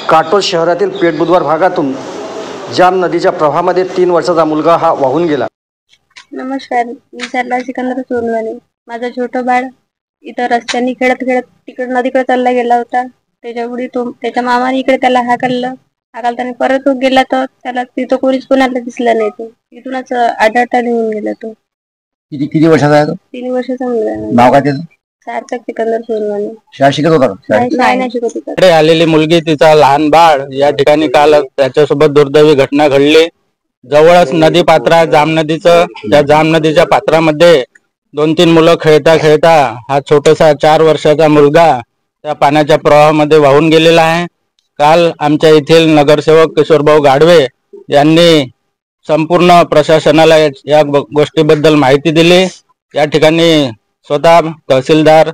काटोल शहरातील पेठबुधवार भागातून जाम नदीच्या प्रवाहामध्ये 3 वर्षाचा मुलगा हा वाहून गेला। नमस्कार, मी सरला सिकंदर सोनवाने। माझा छोटा बाळ इथं रस्त्याने खेळत तिकडे नदीकडे चालला गेला होता। त्याच्यामुळे त्याच्या मामाने इकडे त्याला हाकलताना परत तो गेला, तर त्याला तिथं कोणाला दिसलं नाही। तो इथूनच आढळता निघून गेला। तो किती वर्षाचा आहे तो? 3 वर्षाचा मुलगा आहे। नाव काय त्याचं? सार्थक सिकंदर सोनवाने। शाळा शिकत होता का? नाही शिकत होता। इकडे आलेली मुलगी, तिचा लहान बाळ या ठिकाणी काल त्याच्यासोबत दुर्दैवी घटना घडली। जवळच नदी पात्र आहे जाम नदीचं। त्या जाम नदीच्या पात्रामध्ये 2-3 मुलं खेळता हा छोटासा 4 वर्षाचा मुलगा त्या पाण्याच्या प्रवाहामध्ये वाहून गेलेला आहे। काल आमच्या येथील नगरसेवक किशोरभाऊ गाढवे यांनी संपूर्ण प्रशासनाला या गोष्टीबद्दल माहिती दिली। या ठिकाणी स्वतः तहसीलदार,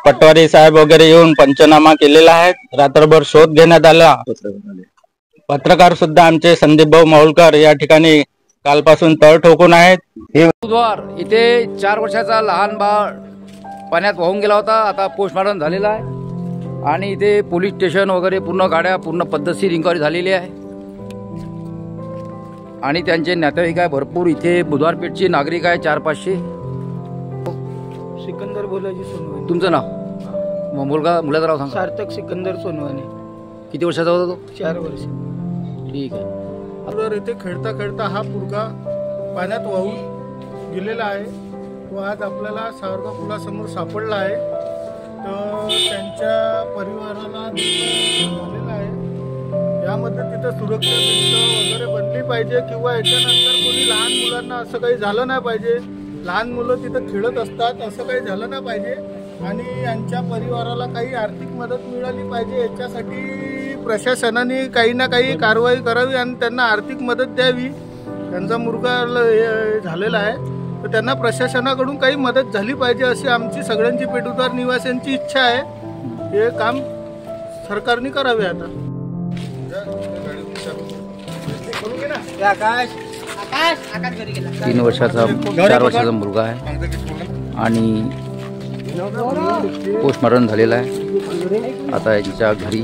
पटवारी साहेब वगैरे येऊन पंचनामा केलेला आहे। रात्रभर शोध घेण्यात आला। पत्रकार सुद्धा आमचे संदीप भाऊ माहुलकर या ठिकाणी कालपासून तळ ठोकून आहेत। बुधवार इथे 4 वर्षाचा लहान बाळ पाण्यात वाहून गेला होता। आता पोस्टमॉर्टम झालेला आहे आणि इथे पोलीस स्टेशन वगैरे पूर्ण गाड्या पूर्ण पद्धतशीर इन्क्वायरी झालेली आहे आणि त्यांचे नातेवाईक आहे भरपूर। इथे बुधवार पेठची नागरिक आहे 400-500। सिकंदर बोलाजी सोनवाने। तुमचं नाव? मुलाचं नाव सांगा। सार्थक सिकंदर सोनवाने। किती वर्षाचा होता तो? 4 वर्ष। ठीक आहे। तर इथे खेळता हा मुलगा पाण्यात वाहून गेलेला आहे। तो आज आपल्याला सावरगाव पुलासमोर सापडला आहे। तर त्यांच्या परिवाराला झालेला आहे। यामध्ये तिथं सुरक्षा भिंत वगैरे बनली पाहिजे किंवा याच्यानंतर कोणी लहान मुलांना असं काही झालं नाही पाहिजे। लहान मुलं तिथं खेळत असतात, असं काही झालं नाही पाहिजे आणि यांच्या परिवाराला काही आर्थिक मदत मिळाली पाहिजे। याच्यासाठी प्रशासनाने काही ना काही कारवाई करावी आणि त्यांना आर्थिक मदत द्यावी। त्यांचा मुलगा झालेला आहे, तर त्यांना प्रशासनाकडून काही मदत झाली पाहिजे अशी आमची सगळ्यांची पेठबुधवार निवासियांची इच्छा आहे। हे काम सरकारने करावे। आता 3 वर्षाचा 4 वर्षाचा मुलगा आहे आणि पोस्टमॉर्टम झालेला आहे। आता यांच्या घरी